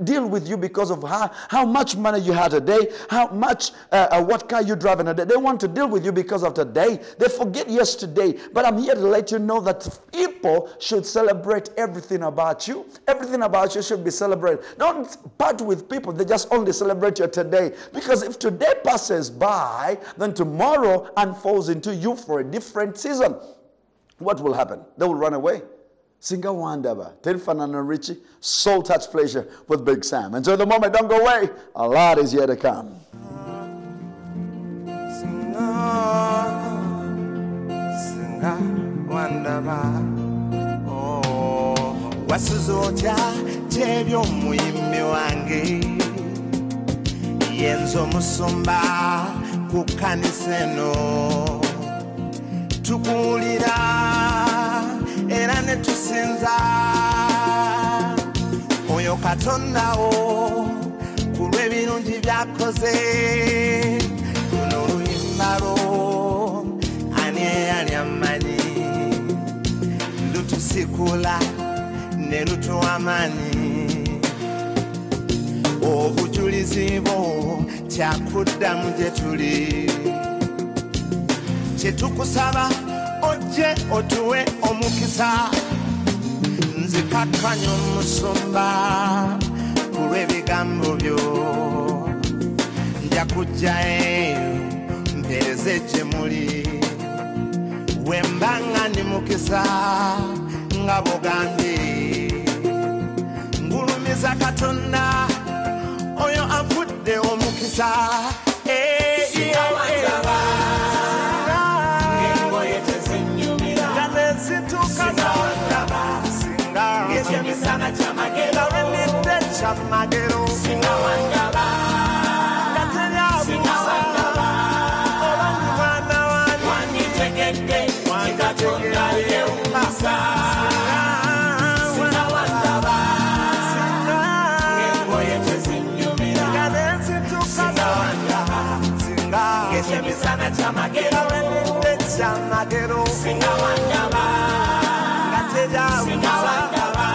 deal with you because of how much money you had a day, how much, what car you drive in a day. They want to deal with you because of today. They forget yesterday. But I'm here to let you know that people should celebrate everything about you. Everything about you should be celebrated. Don't part with people. They just only celebrate your today. Because if today passes by, then tomorrow unfolds into you for a different season. What will happen? They will run away. Singa Wandaba, Telfanana Richie, Soul Touch Pleasure with Bigsam. Enjoy the moment, don't go away. A lot is yet to come. Singa Wandaba, oh, Wasuzoja, Jebyo Muimi Wange, Yenzo Musumba, Kukaniseno, Tukulira. Era ne tusinza oyo Katonda o kulw'ebirungi byakoze luno oluyimbalo ani eyali amanyi lutusikula ne lutuwa amaanyi obujulizi bwo kyakuddamu gye tuli kye tukusaba oje otuwe omukisa nzikakkanya omusumba kulw'ebigambo byo nja kujja eyo mpeereze gye muli bwe mba nga ndi mukisa nga bogambye ngulumiza Katonda oyo anfudde omukisa Misana chamagero, chamagero, singa wandaba, singa wandaba, wana wani tegeke, wakatonda yeumasa, singa wandaba, ngengo yete zinyumira, singa wandaba, singa misana chamagero, chamagero, singa wandaba, singa wandaba.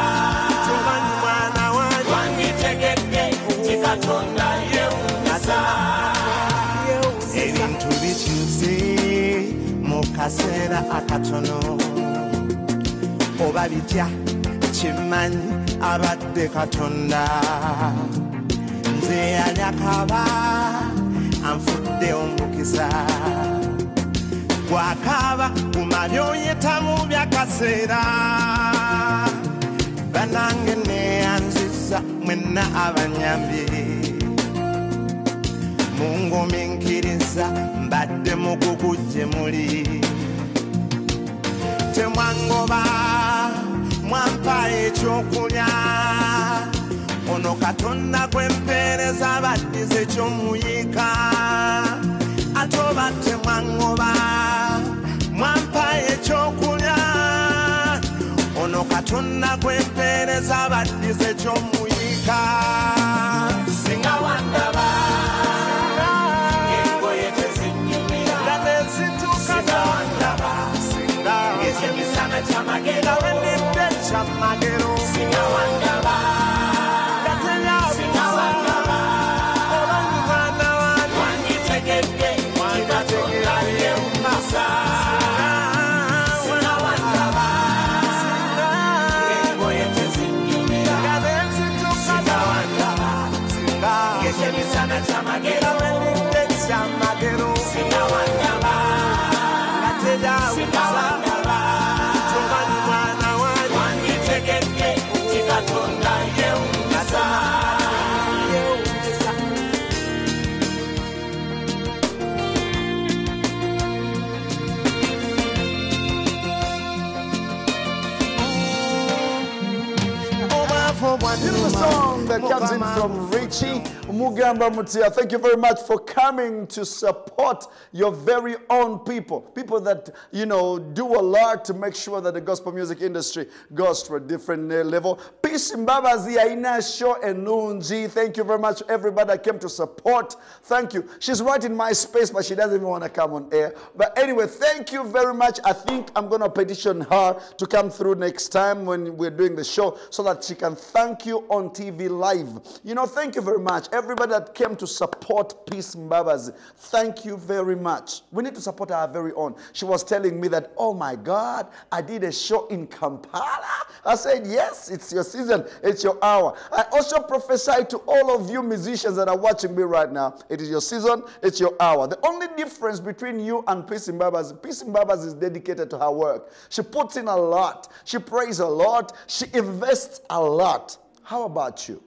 Ebintu bikyuse mu kaseera akatono oba bitya kimanyi abadde Katonda nze yali akaba anfudde omukisa gwakaba guma by'oyitamu byakaseera banange neyanziza mwenna abanyambye munguminkiriza mbadde mukugu gye muli temwangoba mwampa ekyokulya ono Katonda gwempeereza baddiza ekyomuyiika ate oba temwangoba mwampa ekyokulya ono Katonda gwempeereza baddiza ekyomuyiika singa wandaba chamagero, chamagero, singa wandaba, singa wandaba, wana wani tegeke, wakatonda yeumasa, singa wandaba, ngengo yete zinyumira, singa wandaba, singa misana chamagero, chamagero, singa wandaba, singa wandaba. Beautiful song that comes in from Richie Mugamba Mutia, thank you very much for coming to support your very own people. People that, you know, do a lot to make sure that the gospel music industry goes to a different level. Peace Mbabazi Aina Show Enunji. Thank you very much, everybody that came to support. Thank you. She's right in my space, but she doesn't even want to come on air. But anyway, thank you very much. I think I'm going to petition her to come through next time when we're doing the show so that she can thank you on TV live. You know, thank you very much. Everybody that came to support Peace Mbabazi, thank you very much. We need to support our very own. She was telling me that, oh my God, I did a show in Kampala. I said, yes, it's your season. It's your hour. I also prophesy to all of you musicians that are watching me right now. It is your season. It's your hour. The only difference between you and Peace Mbabazi is dedicated to her work. She puts in a lot. She prays a lot. She invests a lot. How about you?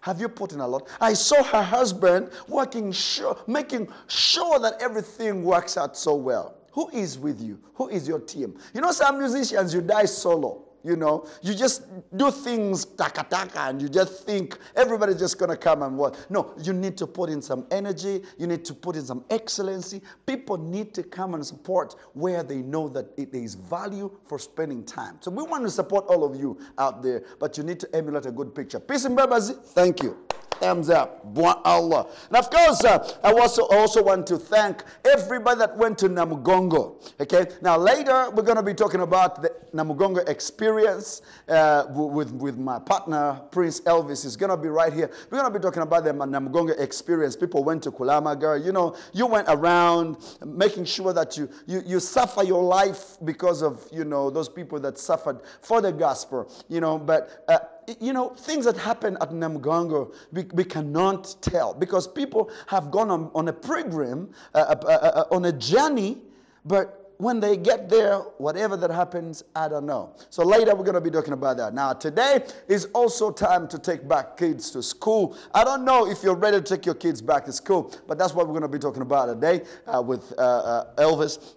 Have you put in a lot? I saw her husband making sure that everything works out so well. Who is with you? Who is your team? You know, some musicians, you die solo. You know, you just do things taka-taka and you just think everybody's just going to come and what. No, you need to put in some energy. You need to put in some excellency. People need to come and support where they know that there is value for spending time. So we want to support all of you out there, but you need to emulate a good picture. Peace and Mbabazi, thank you. Thumbs up. Bwa Allah. And of course, I also want to thank everybody that went to Namugongo. Okay. Now later we're going to be talking about the Namugongo experience with my partner Prince Elvis. Is going to be right here. We're going to be talking about the Namugongo experience. People went to Kulamaga. You know, you went around making sure that you suffer your life because of, you know, those people that suffered for the gospel. You know, but you know, things that happen at Namugongo, we cannot tell because people have gone on a pilgrim, on a journey, but when they get there, whatever that happens, I don't know. So later we're going to be talking about that. Now today is also time to take back kids to school. I don't know if you're ready to take your kids back to school, but that's what we're going to be talking about today with Elvis.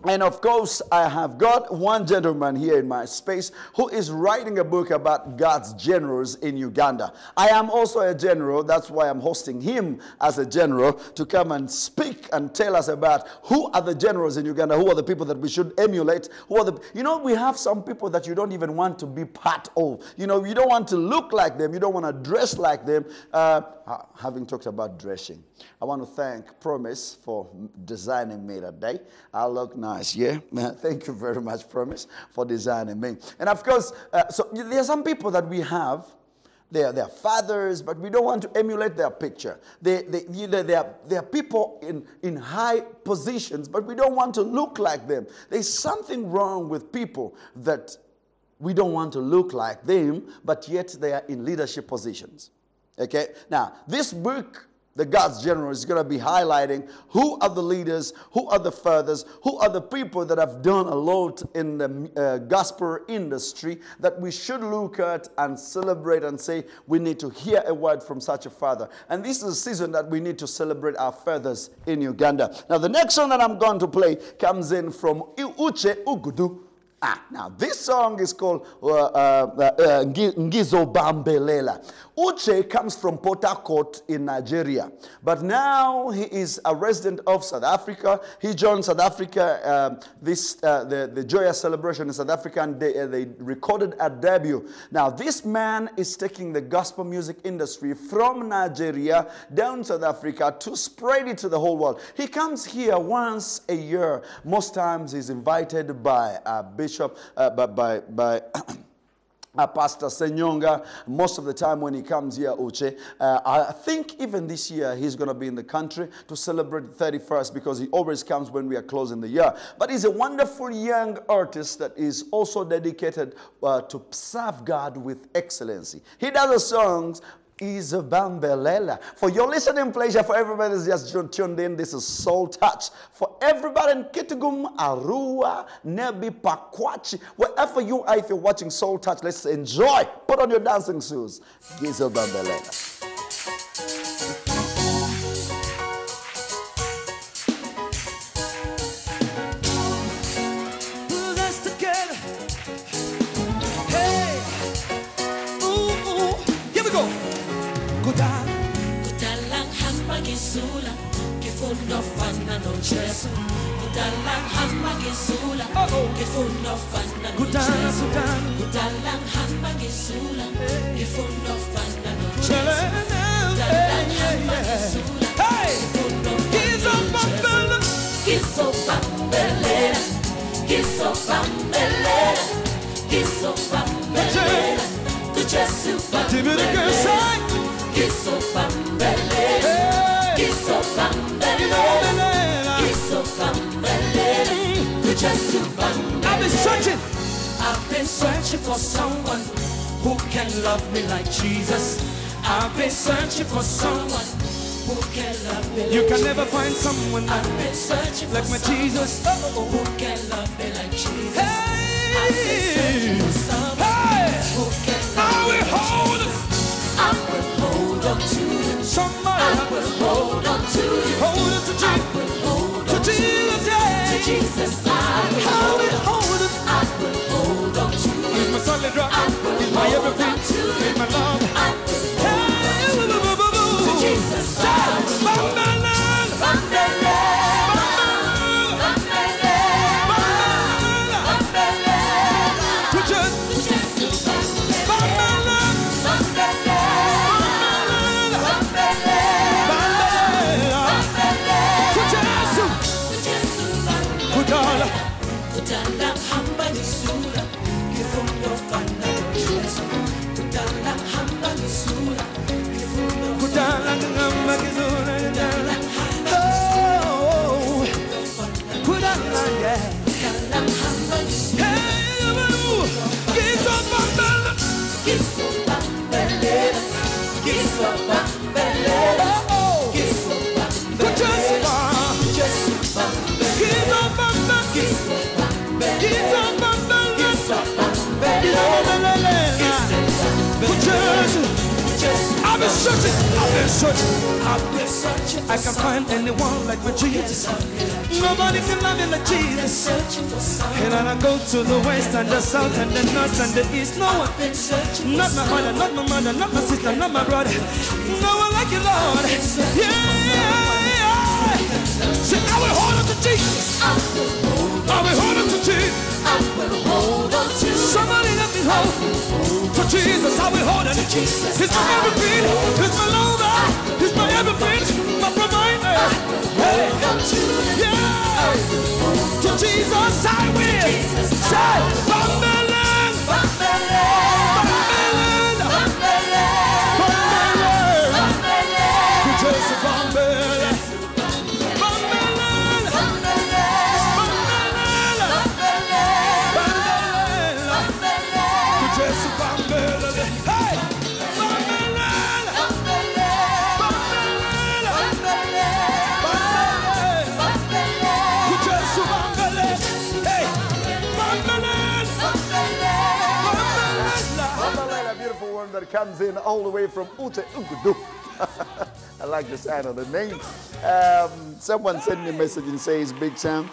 And of course, I have got one gentleman here in my space who is writing a book about God's generals in Uganda. I am also a general. That's why I'm hosting him as a general to come and speak and tell us about who are the generals in Uganda, who are the people that we should emulate, who are the, you know, we have some people that you don't even want to be part of. You know, you don't want to look like them. You don't want to dress like them. Having talked about dressing, I want to thank Promise for designing me today. I look nice, yeah? Thank you very much, Promise, for designing me. And of course, so there are some people that we have, they are fathers, but we don't want to emulate their picture. They are people in high positions, but we don't want to look like them. There's something wrong with people that we don't want to look like them, but yet they are in leadership positions. Okay, now this book, The God's General, is going to be highlighting who are the leaders, who are the fathers, who are the people that have done a lot in the gospel industry that we should look at and celebrate and say we need to hear a word from such a father. And this is a season that we need to celebrate our fathers in Uganda. Now the next song that I'm going to play comes in from Uche Ugudu. Now this song is called Ngizo Bambelela. Uche comes from Port Harcourt in Nigeria, but now he is a resident of South Africa. He joined South Africa, the Joyous Celebration in South Africa, and they recorded a debut. Now this man is taking the gospel music industry from Nigeria down South Africa to spread it to the whole world. He comes here once a year. Most times he's invited by a bishop, by Pastor Senyonga. Most of the time when he comes here, Uche, I think even this year he's going to be in the country to celebrate the 31st because he always comes when we are closing the year. But he's a wonderful young artist that is also dedicated to serve God with excellency. He does the songs is a Bambelela. For your listening pleasure, for everybody that's just tuned in, this is Soul Touch. For everybody in Kitgum, Arua, Nebi, Pakwachi, wherever you are, if you're watching Soul Touch, let's enjoy. Put on your dancing shoes. Gizo Bambelela. gisula kifundo fana no Jesu kudalang hamba gisula kifundo fana no Jesu kudalang hamba gisula kifundo fana no Jesu kudalang hamba gisula kifundo fana kiso pambelera kiso pambelera kiso pambelera tu Jesu pambelera kiso pambelera kiso pambelera kiso pambelera tu Jesu pambelera. I've been searching for someone who can love me like Jesus. I've been searching for someone who can love me like You can never find someone I've been searching like my Jesus. who can love me like Jesus. Hey! I've been searching for someone who can love me like Jesus. I will hold on to you. Somebody I will hold on to you. hold it to I Jesus. will hold To on Jesus, yeah. to Jesus. I will Hold it, hold on. hold it. I will hold on to He's you. my solid rock. I will He's my hold everything. on to you. He's my love. I will Hey! hold on to Jesus. I will hold on. Bambele, bambele, bambele, To Jesus. to Jesu bambele, bambele, bambele, bambele, To Jesus. to Jesu bambele. Kudala. Kudala hamba nisura, kifundo fana no Jesu. Kudala hamba nisura, kifundo Kudala ngamba kizuna. Oh, kudala, yeah. Kudala hamba nisura, Hey, give up on the kiso bambele, kiso bambele, kiso To bambele, Jesus. Jesu bambele, Give up on the kiso bambele, Give up on the kiso bambele, To Jesus. Jesu. I've been searching. I've been searching. I've been searching for I can find anyone like my Jesus. Nobody can love me like Jesus. searching for someone. And I go to the west and the south and the north and the east. No one, Been searching not my father, not my mother, not my sister, not my brother. No one like you, Lord. Yeah. Say, I will hold on to Jesus. I will hold I will hold on to Jesus. I will hold on to Somebody let me hold to Jesus. I will hold on to Jesus. He's my everything. He's my lover. He's my everything. My provider. Hey. hold on to Yeah. To Jesus I will. Say, Bambelan. Bambele, Bambelan. bambele, Bambelan. bambele, To Jesus Bambelan. Bambelan. bambele, Bambelan. bambele, Bambelan. To Jesus Bambelan. Hey. Bambelan. bambele, Bambelan. bambele, Bambelan. bambele, To Jesus Bambelan. Hey. Bambelan. A beautiful one that comes in all the way from Ute Ugudu. I like the sound of the name. Someone sent me a message and says, Bigsam,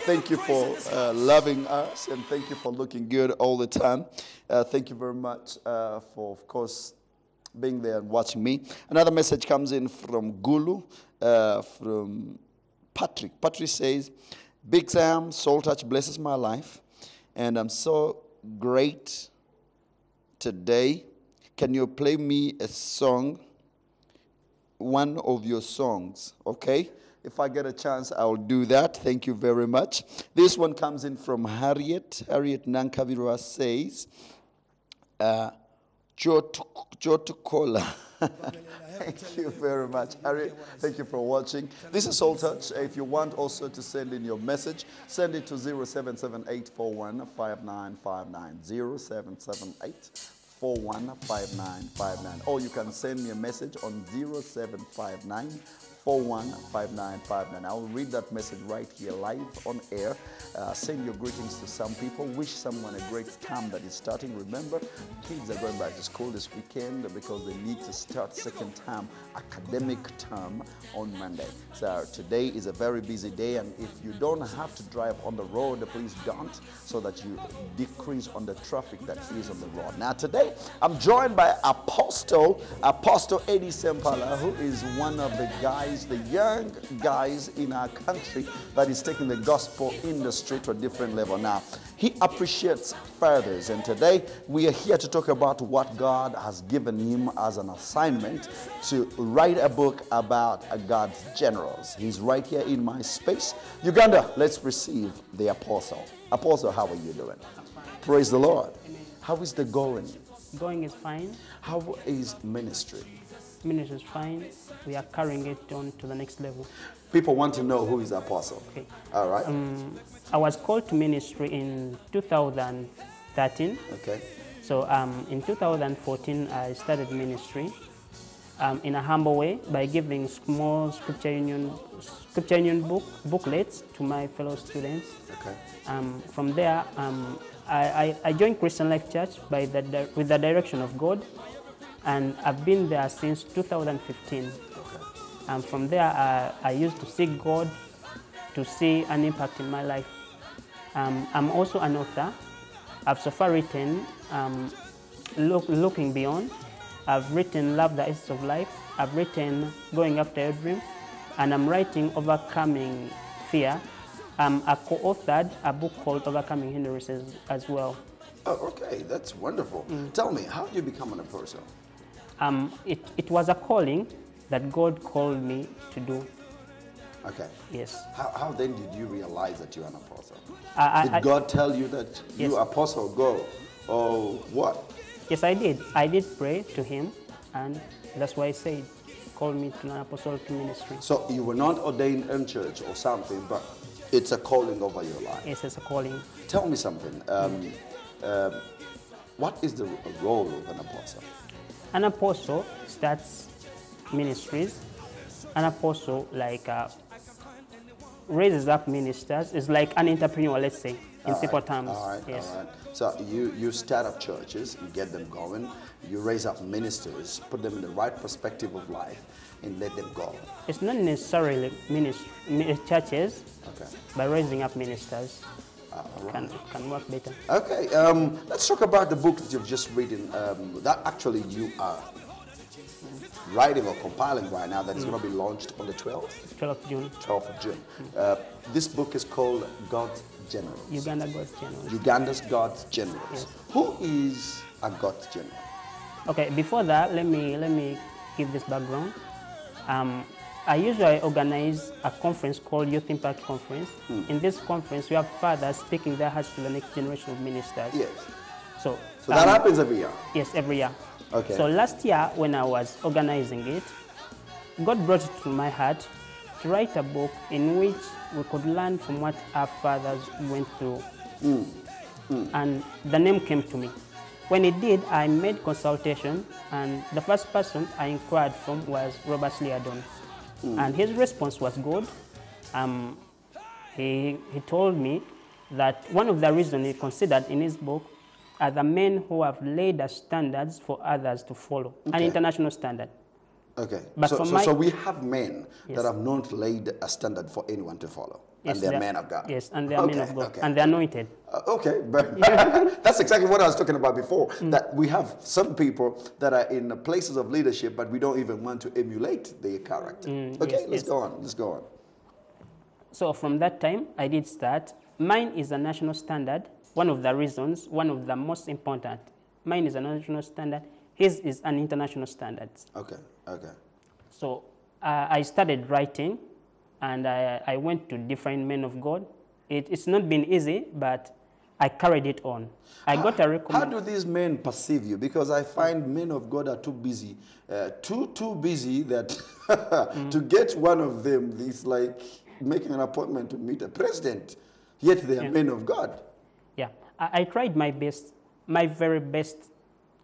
thank you for loving us and thank you for looking good all the time. Thank you very much for, of course, being there and watching me. Another message comes in from Gulu, from Patrick. Patrick says, Bigsam, Soul Touch blesses my life, and I'm so great today. Can you play me a song, one of your songs, okay? If I get a chance, I'll do that. Thank you very much. This one comes in from Harriet. Harriet Nankavirwa says, Jotukola. Thank you very much, Harriet. Thank you for watching. This is Soul Touch. If you want also to send in your message, send it to 0778415959. 0778415959. Or you can send me a message on 0759415959. I'll read that message right here live on air. Send your greetings to some people. Wish someone a great term that is starting. Remember, kids are going back to school this weekend because they need to start second term, academic term on Monday. So today is a very busy day, and if you don't have to drive on the road, please don't, so that you decrease on the traffic that is on the road. Now today, today I'm joined by Apostle Eddie Sempala, who is one of the guys, the young guys in our country that is taking the gospel industry to a different level now. He appreciates fathers, and today we are here to talk about what God has given him as an assignment to write a book about God's generals. He's right here in my space. Uganda, let's receive the Apostle. Apostle, how are you doing? Praise the Lord. How is the going? Going is fine. How is ministry? Ministry is fine. We are carrying it on to the next level. People want to know who is the Apostle. Okay. All right. I was called to ministry in 2013. Okay. So in 2014, I started ministry in a humble way by giving small scripture union booklets to my fellow students. Okay. From there, I joined Christian Life Church with the direction of God, and I've been there since 2015. And from there, I used to seek God to see an impact in my life. I'm also an author. I've so far written Looking Beyond. I've written Love the Essence of Life. I've written Going After Your Dream. And I'm writing Overcoming Fear. I co-authored a book called Overcoming Hindrances as well. Oh, okay. That's wonderful. Tell me, how did you become an apostle? It was a calling that God called me to do. Okay. Yes. How then did you realize that you're an apostle? Did God tell you that yes. you apostle go, or what? Yes, I did. I did pray to him, and that's why he said, call me to an apostolic ministry. So you were not ordained in church or something, but it's a calling over your life. Yes, it's a calling. Tell me something. What is the role of an apostle? An apostle starts ministries. An apostle raises up ministers. It's like an entrepreneur, let's say, in simple terms. All right, yes. all right. So you start up churches, you get them going, you raise up ministers, put them in the right perspective of life, and let them go. It's not necessarily churches, Okay. by raising up ministers. Right. Can work better. Okay, let's talk about the book that you've just written. That actually you are writing or compiling right now, that is going to be launched on the 12th? 12th of June. 12th of June. This book is called God's Generals. Uganda God's Generals. Uganda's God's Generals. Yes. Who is a God's General? Okay, before that, let me give this background. I usually organize a conference called Youth Impact Conference. In this conference, we have fathers speaking their hearts to the next generation of ministers. Yes. So that happens every year? Yes, every year. Okay. So last year, when I was organizing it, God brought it to my heart to write a book in which we could learn from what our fathers went through. And the name came to me. When it did, I made consultation, and the first person I inquired from was Robert Liadon. And his response was good. He told me that one of the reasons he considered in his book are the men who have laid the standards for others to follow, an international standard. Okay, But so we have men Yes. that have not laid a standard for anyone to follow, Yes, and they're men of God. Yes, and they're men of God, Okay. and they're anointed. Okay, but that's exactly what I was talking about before, that we have some people that are in places of leadership, but we don't even want to emulate their character. Okay, let's go on, let's go on. So from that time, I did start. Mine is a national standard. One of the reasons, one of the most important. Mine is a national standard. His is an international standard. Okay, okay. So I started writing, and I went to different men of God. It's not been easy, but I carried it on. I got a recommendation. How do these men perceive you? Because I find men of God are too busy, too busy that to get one of them is like making an appointment to meet a president, yet they are men of God. Yeah, I tried my best, my very best.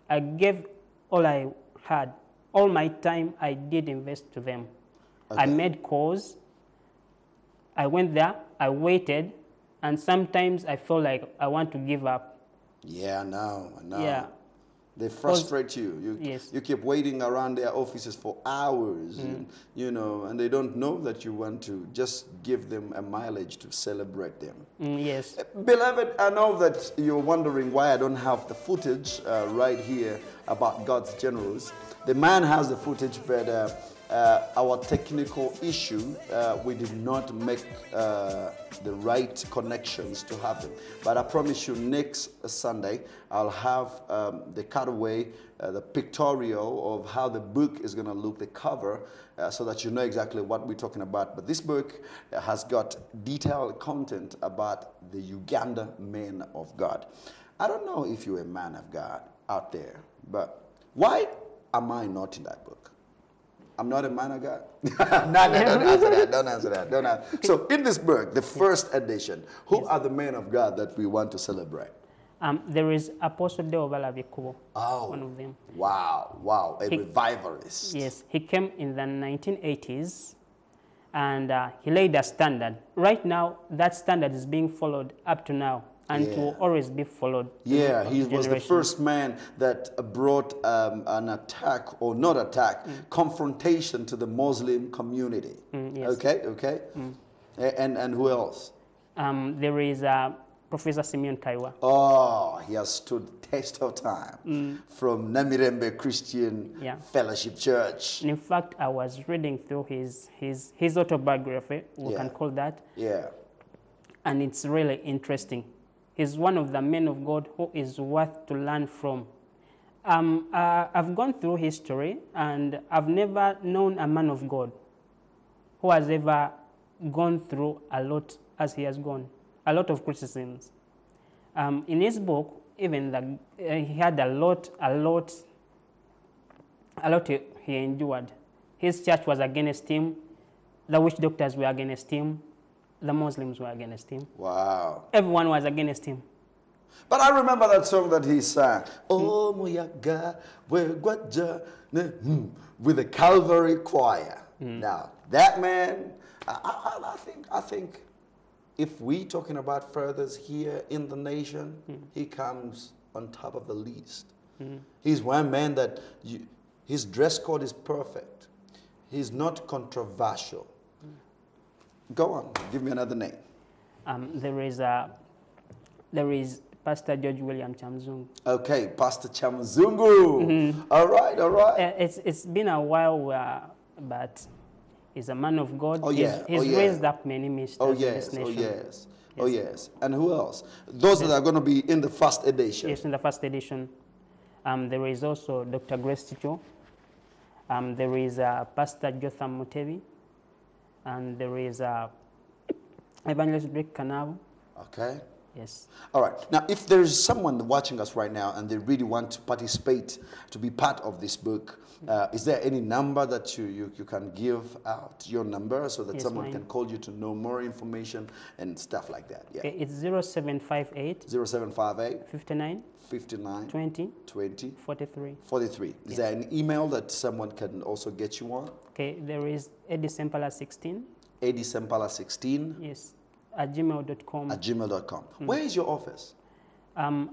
I gave all I had. All my time I did invest to them. Okay. I made calls. I went there, I waited, and sometimes I felt like I want to give up. Yeah, I know. Yeah. They frustrate you. Yes. You keep waiting around their offices for hours, and they don't know that you want to just give them a mileage to celebrate them. Yes. Beloved, I know that you're wondering why I don't have the footage right here about God's generals. The man has the footage, but our technical issue, we did not make the right connections to have them. But I promise you, next Sunday, I'll have the cutaway, the pictorial of how the book is going to look, the cover, so that you know exactly what we're talking about. But this book has got detailed content about the Uganda men of God. I don't know if you're a man of God out there, but why am I not in that book? I'm not a man of God. No, don't answer that. Don't answer that. Don't answer. So in this book, the first edition, who are the men of God that we want to celebrate? There is Apostle Deobala Bikubo, one of them. Wow, a revivalist. Yes, he came in the 1980s and he laid a standard. Right now, that standard is being followed up to now and it will always be followed. Yeah, he was the first man that brought an attack, or not attack, confrontation to the Muslim community. Yes. Okay. And who else? There is Professor Simeon Kaiwa. Oh, he has stood test of time from Namirembe Christian Fellowship Church. And in fact, I was reading through his autobiography, we can call that. Yeah. And it's really interesting. He's one of the men of God who is worth to learn from. I've gone through history and I've never known a man of God who has ever gone through a lot as he has gone, a lot of criticisms. In his book, even he had a lot he endured. His church was against him. The witch doctors were against him. The Muslims were against him. Wow. Everyone was against him. But I remember that song that he sang. Oh, Moyaga, with the Calvary Choir. Now, that man, I think if we talking about furthers here in the nation, he comes on top of the list. He's one man that his dress code is perfect. He's not controversial. Go on, give me another name. There is Pastor George William Chamzungu. Okay, Pastor Chamzungu. All right. It's been a while, but he's a man of God. Oh yeah. He's raised up many ministers in this nation. Oh yes. And who else? Those that are going to be in the first edition. Yes, in the first edition. There is also Dr. Grace Ticho. There is Pastor Jotham Mutebi. And there is Evangelist Rick Kanabo. Okay. Yes. All right. Now, if there is someone watching us right now and they really want to participate, to be part of this book, is there any number that you can give out, your number, so that someone can call you to know more information and stuff like that? Yeah. Okay, it's 0758 59 20 43. Is there an email that someone can also get you on? Okay, there is edisempala16. edisempala16. Yes, at gmail.com. At gmail.com. Where is your office? I'm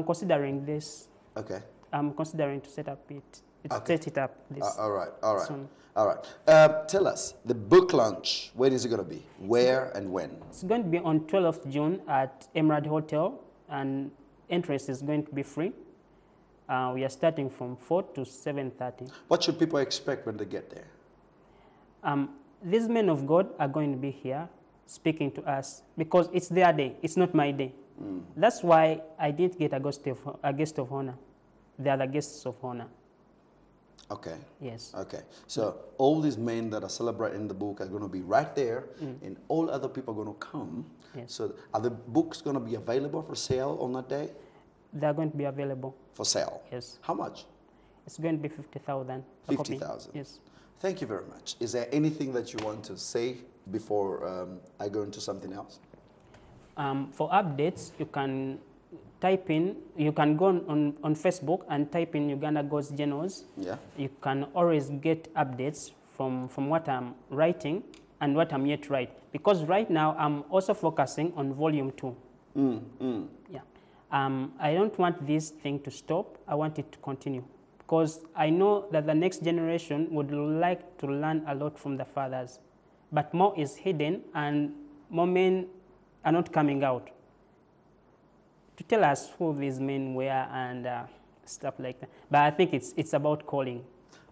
considering this. Okay. I'm considering to set it up this. All right. Soon. All right. Tell us, the book launch, when is it going to be? Where and when? It's going to be on 12th June at Emerald Hotel, and entrance is going to be free. We are starting from 4 to 7:30. What should people expect when they get there? These men of God are going to be here speaking to us because it's their day. It's not my day. That's why I didn't get a guest of honor. They are the guests of honor. Okay. Yes. Okay. So all these men that are celebrating the book are going to be right there, and all other people are going to come. Yes. So are the books going to be available for sale on that day? They are going to be available. For sale? Yes. How much? It's going to be 50,000. 50,000. Yes. Thank you very much. Is there anything that you want to say before I go into something else? For updates, you can type in, you can go on Facebook and type in Uganda God's Journals. Yeah. You can always get updates from what I'm writing and what I'm yet to write. Because right now I'm also focusing on volume 2. Yeah. I don't want this thing to stop. I want it to continue. Because I know that the next generation would like to learn a lot from the fathers. But more is hidden, and more men are not coming out to tell us who these men were and stuff like that. But I think it's about calling.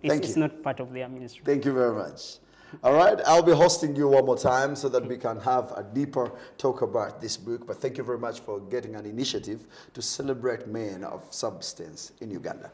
It's not part of their ministry. Thank you very much. All right, I'll be hosting you one more time so that we can have a deeper talk about this book. But thank you very much for getting an initiative to celebrate men of substance in Uganda.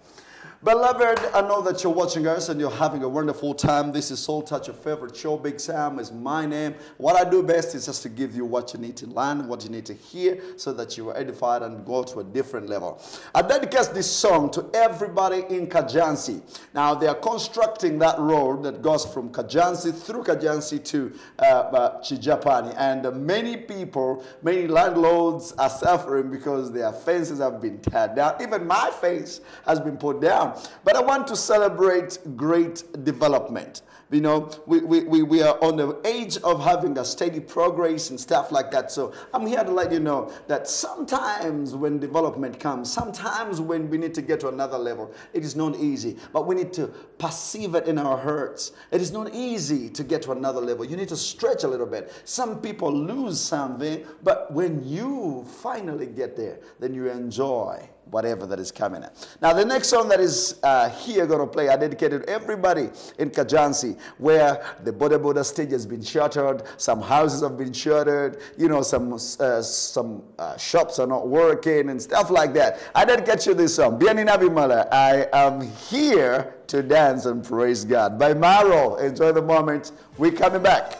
Beloved, I know that you're watching us and you're having a wonderful time. This is Soul Touch, your favorite show. Bigsam is my name. What I do best is just to give you what you need to learn, what you need to hear, so that you are edified and go to a different level. I dedicate this song to everybody in Kajansi. Now, they are constructing that road that goes from Kajansi through Kajansi to Chijapani. And many people, many landlords are suffering because their fences have been teared down. Even my fence has been put down. But I want to celebrate great development. You know, we are on the age of having a steady progress and stuff like that. So I'm here to let you know that sometimes when development comes, sometimes when we need to get to another level, it is not easy. But we need to perceive it in our hearts. It is not easy to get to another level. You need to stretch a little bit. Some people lose something, but when you finally get there, then you enjoy whatever that is coming in. Now, the next song that is here going to play, I dedicated to everybody in Kajansi, where the Boda stage has been shuttered, some houses have been shuttered, you know, some shops are not working and stuff like that. I dedicate you this song, Biani Nabimala, I am here to dance and praise God. By Maro, enjoy the moment. We're coming back.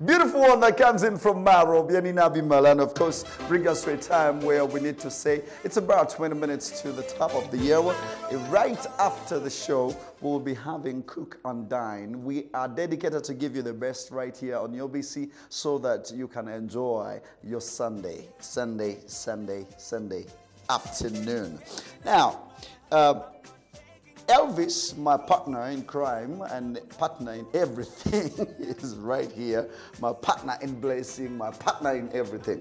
Beautiful one that comes in from Maro, Bianina Bimala, and of course, bring us to a time where we need to say it's about 20 minutes to the top of the hour. Right after the show, we'll be having Cook and Dine. We are dedicated to give you the best right here on Ubc so that you can enjoy your Sunday afternoon. Now, Elvis, my partner in crime and partner in everything, is right here. My partner in blessing, my partner in everything.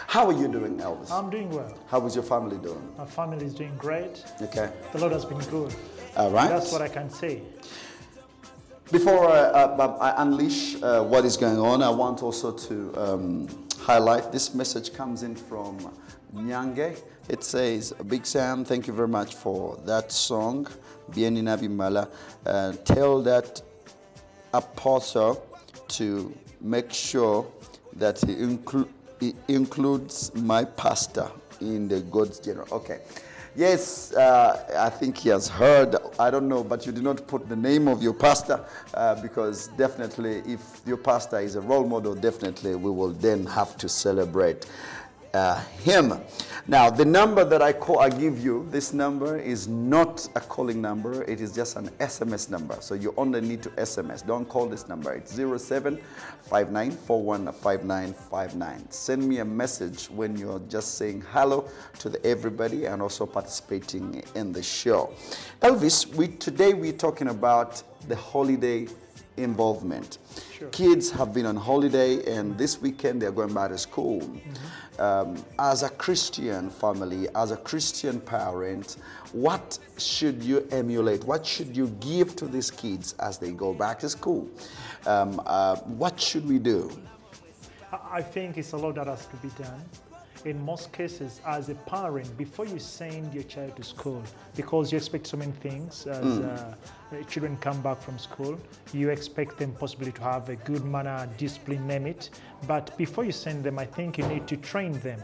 How are you doing, Elvis? I'm doing well. How is your family doing? My family is doing great. Okay. The Lord has been good. All right. That's what I can say. Before I unleash what is going on, I want also to highlight this message comes in from Nyange. It says, Bigsam, thank you very much for that song. Bieni Nabi Mala. Tell that apostle to make sure that he includes my pastor in the God's general. Okay. Yes, I think he has heard. I don't know, but you did not put the name of your pastor because definitely if your pastor is a role model, definitely we will then have to celebrate him. Now, the number that I give you, this number is not a calling number. It is just an SMS number. So you only need to SMS. Don't call this number. It's 0759415959. Send me a message when you're just saying hello to everybody and also participating in the show. Elvis, today we're talking about the holiday involvement. Sure. Kids have been on holiday and this weekend they're going back to school. Mm-hmm. As a Christian family, as a Christian parent, what should you emulate? What should you give to these kids as they go back to school? What should we do? I think it's a lot that has to be done. In most cases, as a parent, before you send your child to school, because you expect so many things as children come back from school, you expect them possibly to have a good manner, discipline, name it. But before you send them, I think you need to train them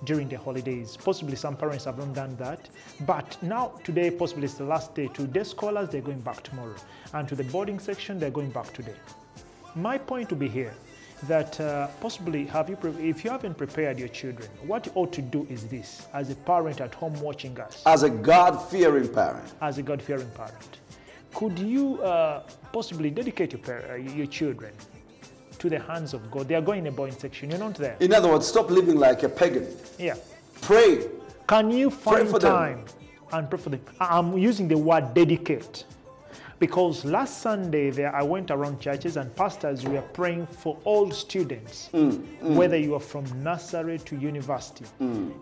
during the holidays. Possibly some parents have not done that. But now, today, possibly it's the last day. To day scholars, they're going back tomorrow. And to the boarding section, they're going back today. My point to be here, that possibly if you haven't prepared your children, what you ought to do is this, as a parent at home watching us. As a God-fearing parent. As a God-fearing parent. Could you possibly dedicate your children to the hands of God? They are going in a boarding section, you're not there. In other words, stop living like a pagan. Yeah. Pray. Can you find time them and pray for them? I'm using the word dedicate. Because last Sunday there, I went around churches and pastors were praying for all students, whether you are from nursery to university.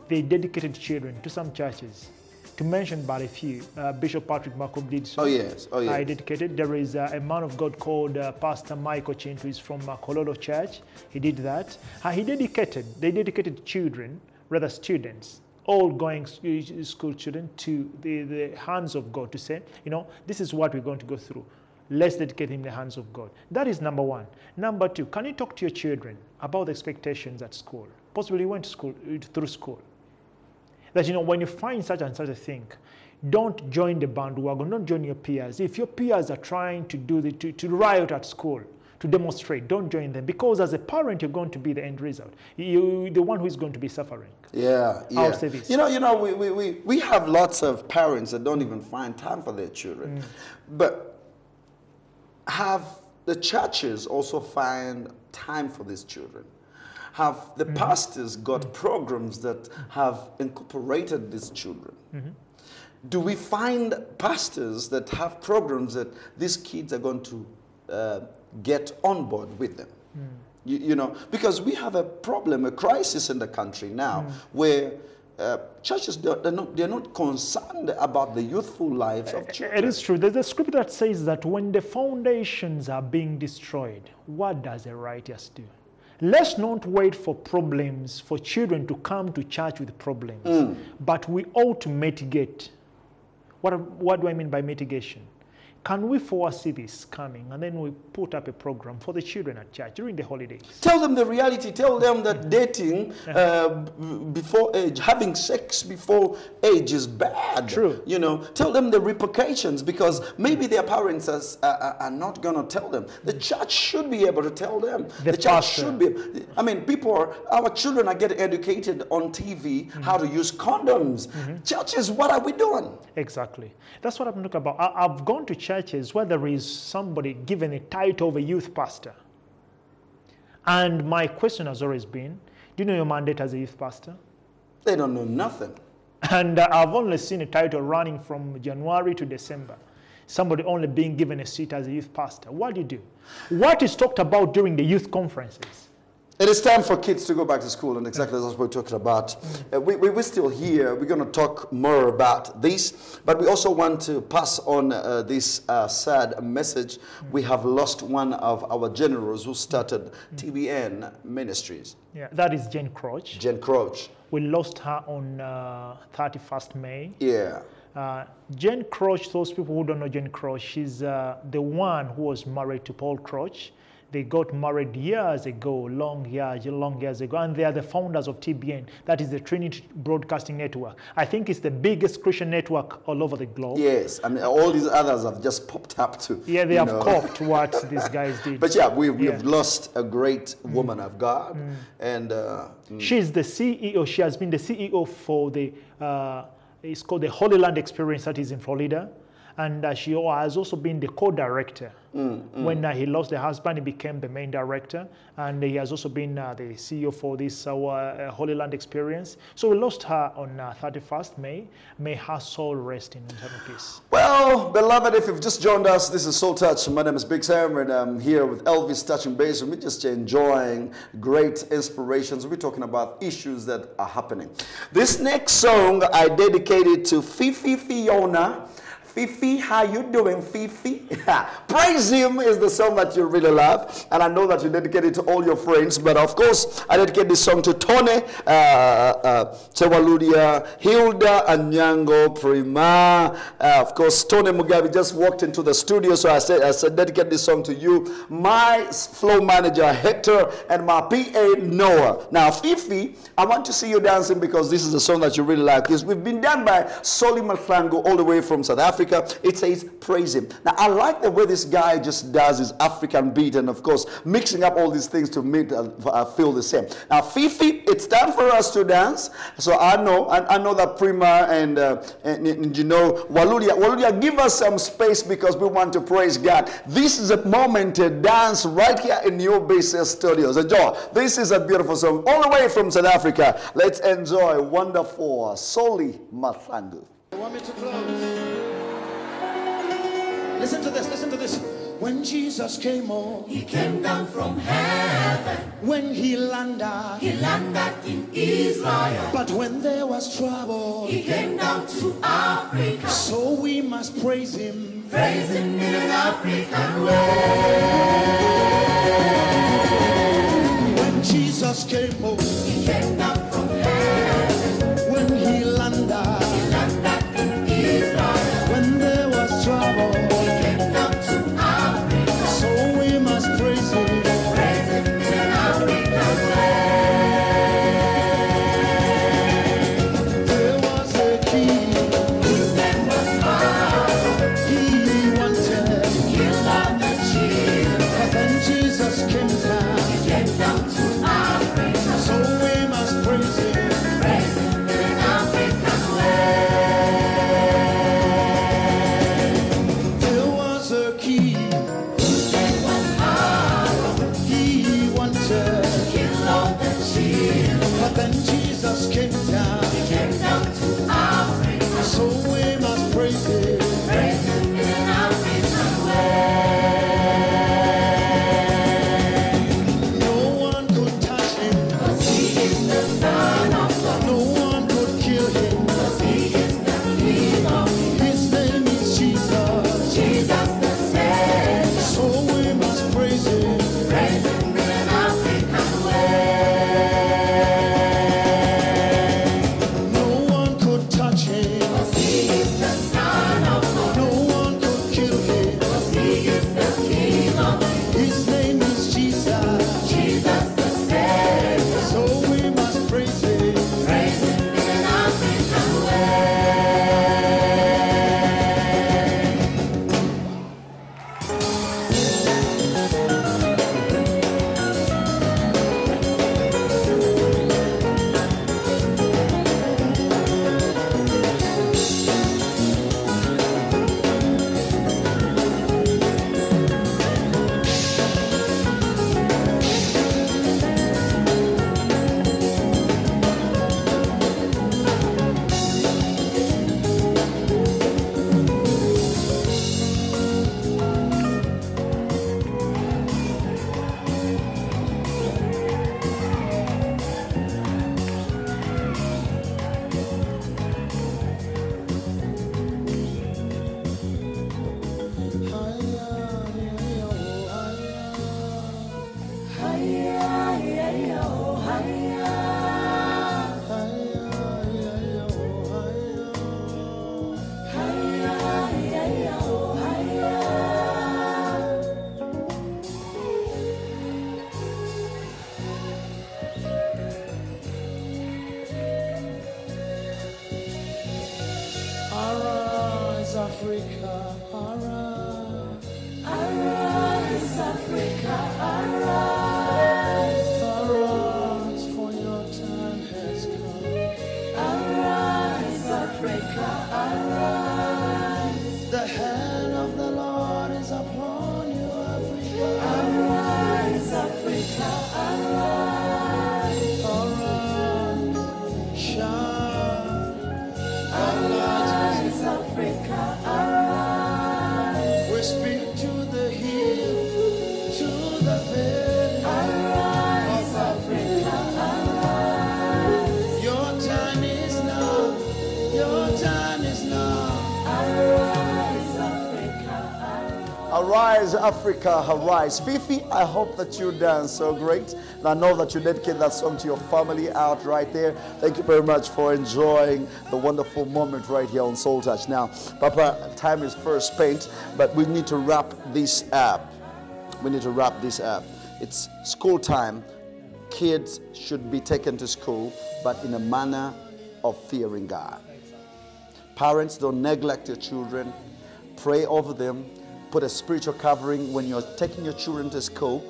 They dedicated children to some churches. To mention but a few, Bishop Patrick Malcolm did so. Oh yes. I dedicated. There is a man of God called Pastor Michael Chintu, who is from Kololo Church. He did that. They dedicated children, rather students, all going school children to the hands of God to say, this is what we're going to go through. Let's dedicate him in the hands of God. That is number one. Number two, can you talk to your children about the expectations at school? Possibly you went through school. That, when you find such and such a thing, don't join the bandwagon, don't join your peers. If your peers are trying to to riot at school, to demonstrate, don't join them, because as a parent you're going to be the end result. You're the one who is going to be suffering. Yeah. I'll say this. We have lots of parents that don't even find time for their children. But have the churches also find time for these children? Have the pastors got programs that have incorporated these children? Do we find pastors that have programs that these kids are going to get on board with them? Because we have a problem, a crisis in the country now where churches, they're not concerned about the youthful lives of children. It is true. There's a scripture that says that when the foundations are being destroyed, what does a righteous do? Let's not wait for problems, for children to come to church with problems, but we ought to mitigate. What do I mean by mitigation? can we foresee this coming? And then we put up a program for the children at church during the holidays. Tell them the reality. Tell them that dating before age, having sex before age is bad. True. You know, tell them the repercussions, because maybe their parents are not going to tell them. The church should be able to tell them. The church pastor. should be. I mean, our children are getting educated on TV how to use condoms. Churches, what are we doing? Exactly. That's what I'm talking about. I've gone to churches where there is somebody given a title of a youth pastor. And my question has always been, do you know your mandate as a youth pastor? They don't know nothing. And I've only seen a title running from January to December. Somebody only being given a seat as a youth pastor. What do you do? What is talked about during the youth conferences? It is time for kids to go back to school, and exactly that's what we're talking about. We're still here. We're going to talk more about this, but we also want to pass on this sad message. We have lost one of our generals who started TBN Ministries. Yeah, that is Jane Crouch. Jen Crouch. We lost her on 31st May. Yeah. Jane Crouch, those people who don't know Jane Crouch, she's the one who was married to Paul Crouch. They got married years ago, long years ago, and they are the founders of TBN. That is the Trinity Broadcasting Network. I think it's the biggest Christian network all over the globe. Yes, I mean, all these others have just popped up too. Yeah, they have copied what these guys did. But yeah, we've lost a great woman of God, and she's the CEO. She has been the CEO for the it's called the Holy Land Experience that is in Florida. And she has also been the co-director. When he lost the husband, he became the main director. And he has also been the CEO for this Holy Land Experience. So we lost her on 31st May. May her soul rest in eternal peace. well, beloved, if you've just joined us, this is Soul Touch. My name is Bigsam, and I'm here with Elvis Touching Base, and we're just enjoying great inspirations. We're talking about issues that are happening. This next song I dedicated to Fifi Fiona. Fifi, how you doing, Fifi? Praise Him is the song that you really love, and I know that you dedicate it to all your friends, but of course, I dedicate this song to Tony, Tewaludia, Hilda, Anyango, Prima. Of course, Tony Mugabe just walked into the studio, so I said dedicate this song to you, my flow manager, Hector, and my PA, Noah. Now, Fifi, I want to see you dancing because this is a song that you really like. We've been done by Soli Matlango all the way from South Africa. It says praise him. Now I like the way this guy just does his African beat, and of course mixing up all these things to make feel the same. Now Fifi, it's time for us to dance. So I know that Prima and you know Waludia, give us some space because we want to praise God. This is a moment to dance right here in Ubc Studios. Enjoy. This is a beautiful song all the way from South Africa. Let's enjoy wonderful Soli Matlango. You want me to close? Listen to this, listen to this. When Jesus came on, He came down from heaven. when he landed, He landed in Israel. but when there was trouble, He came down to Africa. so we must praise him. Praise Him in an African way. When Jesus came on, He came down from heaven. when he landed, He landed in Israel. when there was trouble, He came down to Africa. so we must praise him. Praise Him in an African way. There was a king, His name was Pharaoh. he wanted, He loved the children. but then Jesus came down, He came down to Africa. so we must praise him. Praise Him in an African way. There was a king, His name was Pharaoh. he wanted, He loved the children. but then Jesus came down, He came down to Africa. so we must praise him. Praise Him in an African way. No one could touch him, 'Cause He is the Son of God. no one could kill him. 'Cause He is the King of Kings. His name is Jesus, Jesus the Savior. so we must praise him. Praise Him in an African way. Africa, arise. Arise, Africa, arise. Arise, for your time has come. Arise, Africa, arise. The hand of the Lord is upon you, Africa. Arise, Africa, arise. Arise, shine. Arise, Africa, arise. We speak to the hill, to the valley. Arise, Africa, arise. Your time is now. Your time is now. Arise, Africa, arise. Arise, Africa, arise. Fifi, I hope that you dance so great. And I know that you dedicate that song to your family out right there. Thank you very much for enjoying the wonderful moment right here on Soul Touch. Now, Papa, time is first spent, but we need to wrap this up. We need to wrap this up. It's school time. Kids should be taken to school, but in a manner of fearing God. Parents, don't neglect your children. Pray over them. Put a spiritual covering when you're taking your children to school.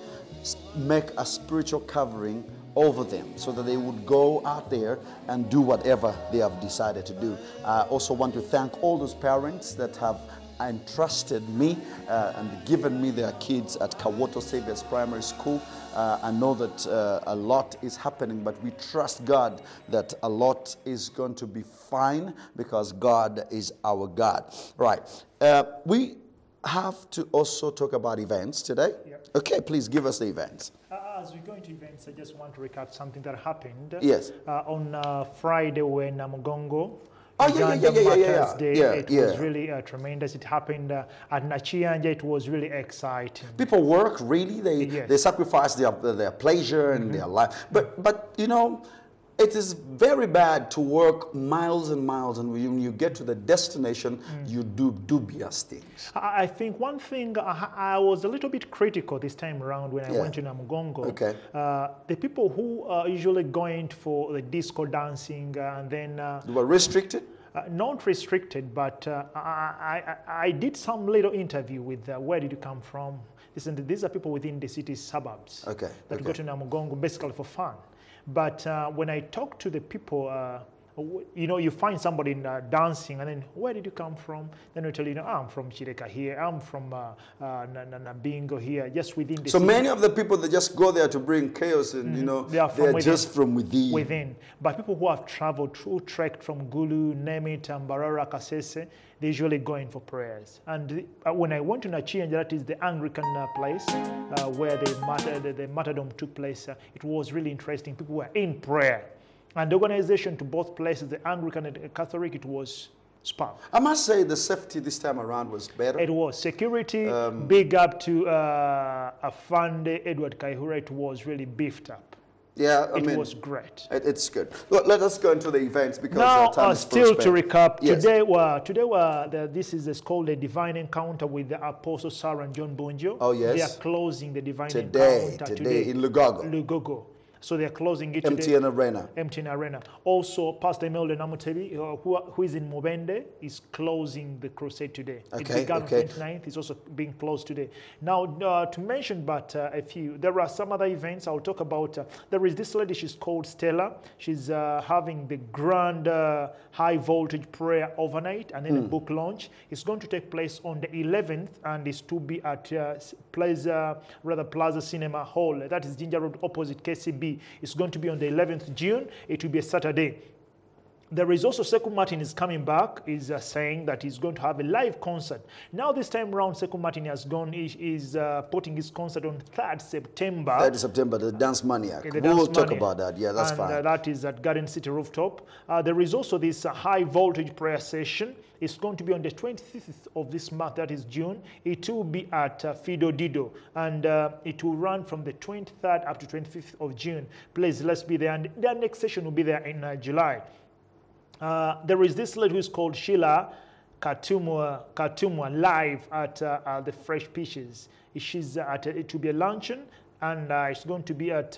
Make a spiritual covering over them so that they would go out there and do whatever they have decided to do. I also want to thank all those parents that have entrusted me and given me their kids at Kawoto Saviour's Primary School. I know that a lot is happening, but we trust God that a lot is going to be fine because God is our God. Right. We have to also talk about events today. Yep. Okay, please give us the events. As we go into events, I just want to recap something that happened. Yes. On Friday when Mugongo. Oh, Uganda Martyrs Day, it yeah. was really tremendous. It happened at Nachiyanja. It was really exciting. People work really. They sacrifice their pleasure and their life. But you know, it is very bad to work miles and miles, and when you get to the destination, you do dubious things. I think one thing I was a little bit critical this time around when I went to Namugongo. Okay. The people who are usually going for the disco dancing and then You were restricted? not restricted, but I did some little interview with where did you come from. Listen, these are people within the city's suburbs Okay. that go to Namugongo basically for fun. But when I talk to the people, you know, you find somebody dancing, and then where did you come from? Then they tell you, I'm from Chireka here, I'm from Nabingo here, just within the So city. many of the people that just go there to bring chaos, and you know, They are from they're within. just from within. But people who have traveled, who trekked from Gulu, Nemit, Ambarara, Kasese, they usually go in for prayers. And when I went to Nachiyanja, that is the Anglican place where the martyrdom took place, it was really interesting. People were in prayer. And the organization to both places, the Anglican and the Catholic, it was spam. I must say the safety this time around was better. It was security, big up to Afande Edward Kaihura, it was really beefed up. Yeah, I It mean, was great. it's good. Look, let us go into the events because Now, time is still full to spent. recap, Yes. this is called the Divine Encounter with the Apostle Sarah and John Bonjo. Oh, yes. They are closing the Divine Today Encounter in Lugogo. Lugogo. So they are closing it today. MTN Arena. MTN Arena. Also, Pastor Imelda Namutebi, who is in Mubende, is closing the crusade today. It Okay, began okay. on 29th. It's also being closed today. Now, to mention but a few, there are some other events I'll talk about. There is this lady, she's called Stella. She's having the grand high voltage prayer overnight and then a book launch. It's going to take place on the 11th and is to be at Plaza Cinema Hall. That is Ginger Road opposite KCB. It's going to be on the 11th June. It will be a Saturday. There is also Sekou Martin is coming back, is saying that he's going to have a live concert. Now this time around, Sekou Martin has gone, is putting his concert on 3rd September. 3rd September, the Dance Maniac. Okay, We'll talk about that. Yeah, that's fine. That is at Garden City Rooftop. There is also this high voltage prayer session. It's going to be on the 25th of this month, that is June. It will be at Fido Dido, and it will run from the 23rd up to 25th of June. Please, let's be there. And their next session will be there in July. There is this lady who is called Sheila Katumwa live at the Fresh Peaches. She's it will be a luncheon, and it's going to be at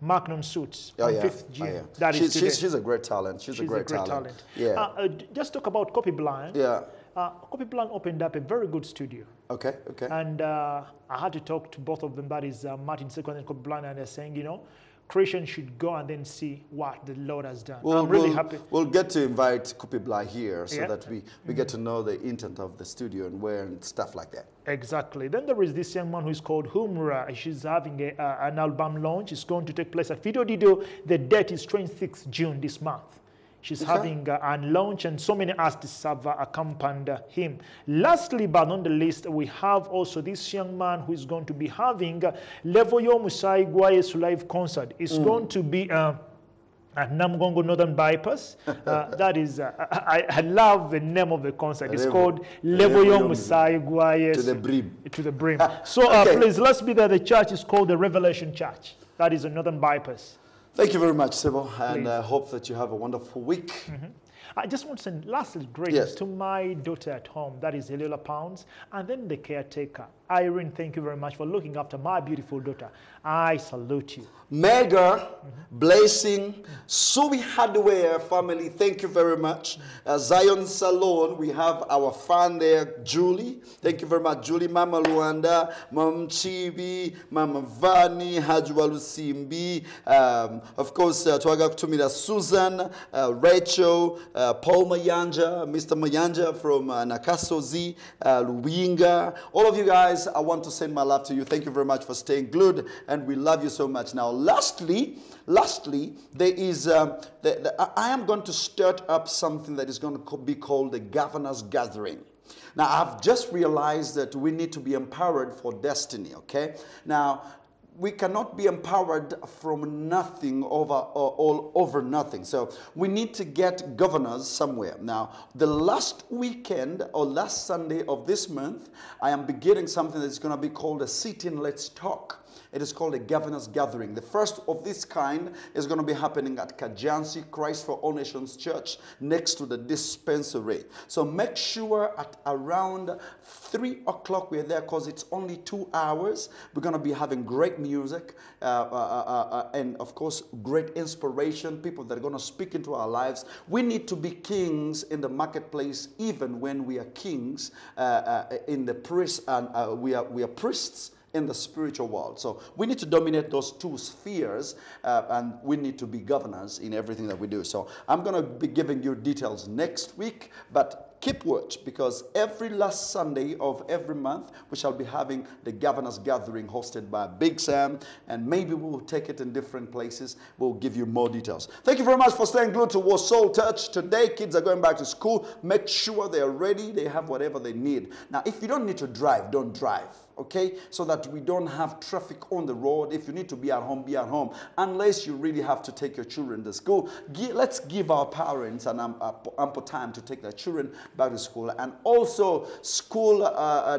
Magnum Suits on 5th June. Oh, yeah. That is today. She's a great talent. She's a great talent. Yeah. Just talk about Copy Blind. Yeah. Copy Plan opened up a very good studio. Okay, okay. And I had to talk to both of them, that is Martin Sequan and Copy Plan, and they're saying, you know, Christians should go and then see what the Lord has done. I'm really happy. We'll get to invite Kupibla here so Yeah. that we get to know the intent of the studio and where and stuff like that. Exactly. Then there is this young man who is called Humra. She's having an album launch. It's going to take place at Fido Dido. The date is 26th June this month. She's having a launch, and so many artists have accompanied him. Lastly, but not the least, we have also this young man who is going to be having Levoyo Musai Gwayesu live concert. It's going to be at Namgongo Northern Bypass. That is, I love the name of the concert. It's called Levoyo Musai Gwayesu. To the brim. To the brim. So please, let's be there. The church is called the Revelation Church. That is a Northern Bypass. Thank you very much, Sebo, and I hope that you have a wonderful week. I just want to send lastly greetings to my daughter at home, that is Eliola Pounds, and then the caretaker. Irene, thank you very much for looking after my beautiful daughter. I salute you. Mega, blessing, Subi Hardware family, thank you very much. Zion Salon, we have our fan there, Julie. Thank you very much, Julie. Mama Luanda, Mama Chibi, Mama Vani, Hajwa Lusimbi, of course, Tuaga Kutumida Susan, Rachel, Paul Mayanja, Mr. Mayanja from Nakaso Z, Luwinga. All of you guys, I want to send my love to you. Thank you very much for staying glued, and we love you so much. Now, lastly, there is, I am going to start up something that is going to be called the Governor's Gathering. Now, I've just realized that we need to be empowered for destiny, okay? Now, we cannot be empowered from nothing over nothing. So we need to get governors somewhere. Now, the last weekend or last Sunday of this month, I am beginning something that's going to be called a sit-in, let's talk. It is called a Governor's Gathering. The first of this kind is going to be happening at Kajansi Christ for All Nations Church next to the dispensary. So make sure at around 3 o'clock we're there, because it's only 2 hours. We're going to be having great music and, of course, great inspiration, people that are going to speak into our lives. We need to be kings in the marketplace, even when we are kings in the priest, and we are priests in the spiritual world. So we need to dominate those two spheres, and we need to be governors in everything that we do. So I'm going to be giving you details next week, but keep watch, because every last Sunday of every month, we shall be having the Governor's Gathering hosted by Bigsam, and maybe we will take it in different places. We'll give you more details. Thank you very much for staying glued to War Soul Touch. Today, kids are going back to school. Make sure they are ready. They have whatever they need. Now, if you don't need to drive, don't drive. Okay, so that we don't have traffic on the road. If you need to be at home, unless you really have to take your children to school. Let's give our parents an ample time to take their children back to school, and also school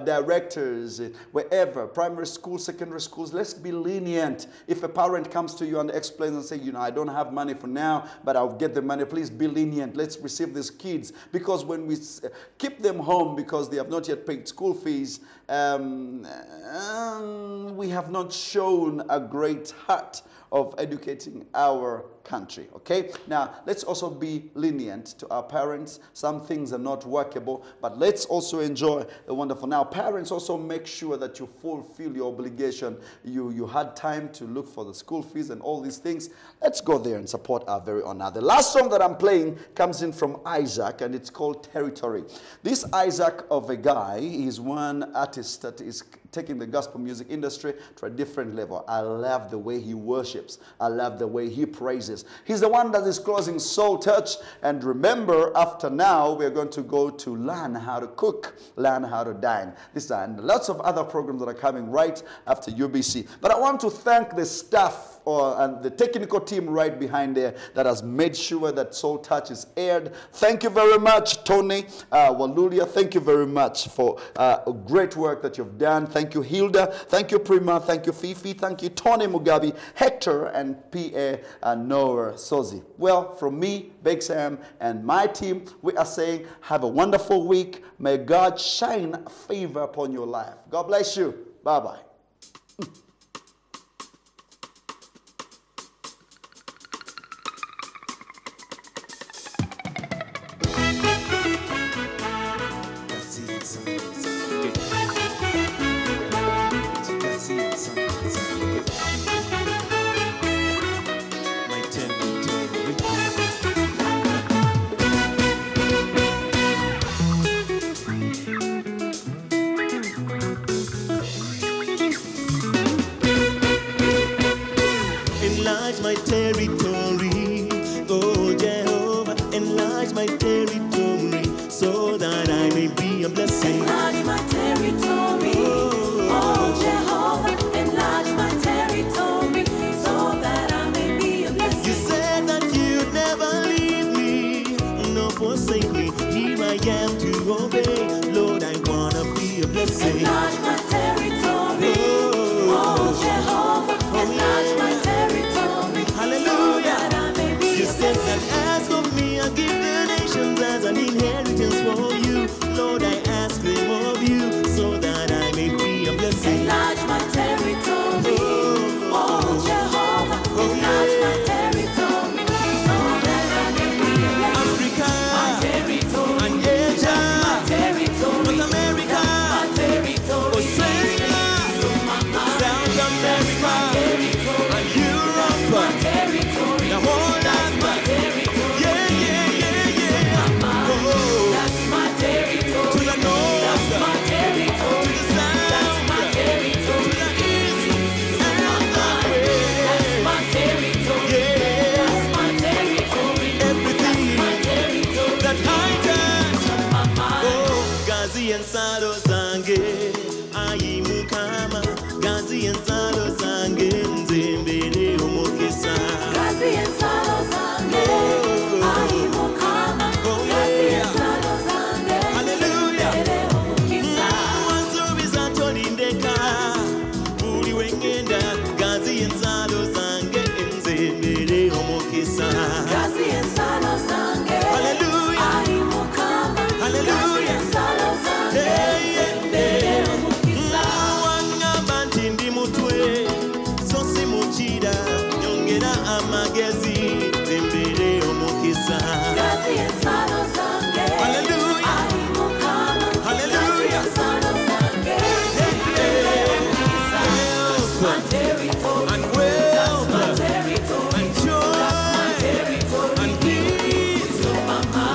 directors, wherever, primary school, secondary schools, let's be lenient. If a parent comes to you and explains and say, you know, I don't have money for now, but I'll get the money, please be lenient. Let's receive these kids, because when we keep them home because they have not yet paid school fees, we have not shown a great heart of educating our country. Okay, now let's also be lenient to our parents. Some things are not workable, but let's also enjoy the wonderful. Now, parents, also make sure that you fulfill your obligation. You had time to look for the school fees and all these things. Let's go there and support our very own. Now, the last song that I'm playing comes in from Isaac, and it's called Territory. This Isaac of a guy is one artist that is taking the gospel music industry to a different level. I love the way he worships. I love the way he praises. He's the one that is closing Soul Touch. And remember, after now, we're going to go to learn how to cook, learn how to dine. This and lots of other programs that are coming right after UBC. But I want to thank the staff and the technical team right behind there that has made sure that Soul Touch is aired. Thank you very much, Tony Walulia. Thank you very much for great work that you've done. Thank you, Hilda. Thank you, Prima. Thank you, Fifi. Thank you, Tony Mugabe, Hector, and P.A. Noah Sozi. Well, from me, Bigsam, and my team, we are saying, have a wonderful week. May God shine favor upon your life. God bless you. Bye-bye. enlarge my territory. Oh Jehovah, enlarge my territory so that I may be a blessing. Enlarge my territory. Oh Jehovah, enlarge my territory so that I may be a blessing. You said that you'd never leave me, nor forsake me. Here I am to obey. Lord, I wanna be a blessing. Enlarge my territory. Oh Jehovah, enlarge my territory. Hallelujah. So that I may be You a said blessing. that as for me, I give the nations as an inheritance for you. Lord, I ask them of you so that I may be a blessing. Enlarge my territory. Oh Jehovah, enlarge my territory so that I may be a blessing. Africa, My territory. and Asia, My territory. North America, My territory. Australia, South America, and Europe, My territory. the whole That's my land. territory. Yeah, yeah, yeah, yeah. Oh, That's my territory. to the north, That's my territory. to the south, That's my to territory. the east, and the That's west. my territory. Yeah, That's my territory. everything My territory. that I touch. Oh, Gazi and Sado Zange, Ayi Mukama, Gazi and Sado Zange, Nzembele Omokesa. Gazi and Salo Zange. Ayi Mukama. Gazi and Salo Zange. Hallelujah. Mbele omukisa. Wanzubiza tolindeka, buli wengenda, Gazi and Sado Zange, Nzembele Omokesa. Gazi and Salo Zange. Hallelujah. Ayi Mukama. Hallelujah. Gazi and Salo Zange. Mbele omukisa. Wangamba nti ndi mutwe so si mukira, nyongera amagezi nzembere omukisa. Gazi and Salo Zange. Hallelujah. Ayi Mukama. Hallelujah. Gazi and Salo Zange. Mbele omukisa. My territory. And wealth, My territory. and joy, Territory. and peace,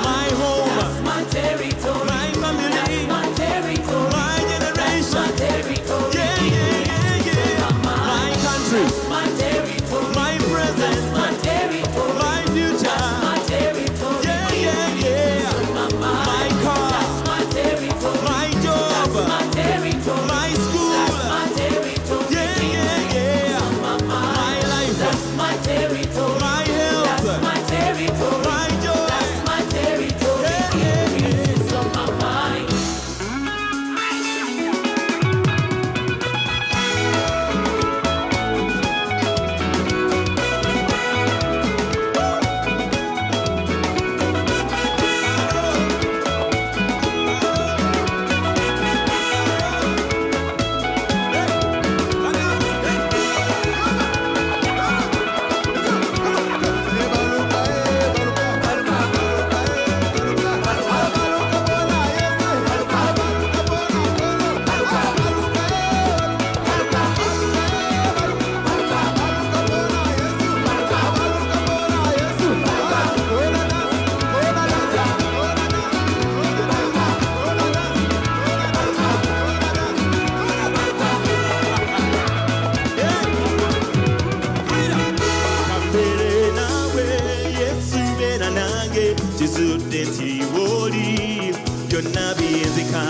my home, My territory. my family, My territory. my generation. My territory. Yeah, yeah, yeah, yeah. My country, My territory. my present, My territory. my future. My territory. Yeah, yeah, yeah. My car, My territory. my job, My territory. my school. My territory. Yeah, yeah, yeah. My life, My territory. my health, My territory. my joy. My territory. Yeah, yeah, yeah. It's on my mind. Kapere nawe, Yesu bera nange, Jisudde nti woli, byonna byenzika.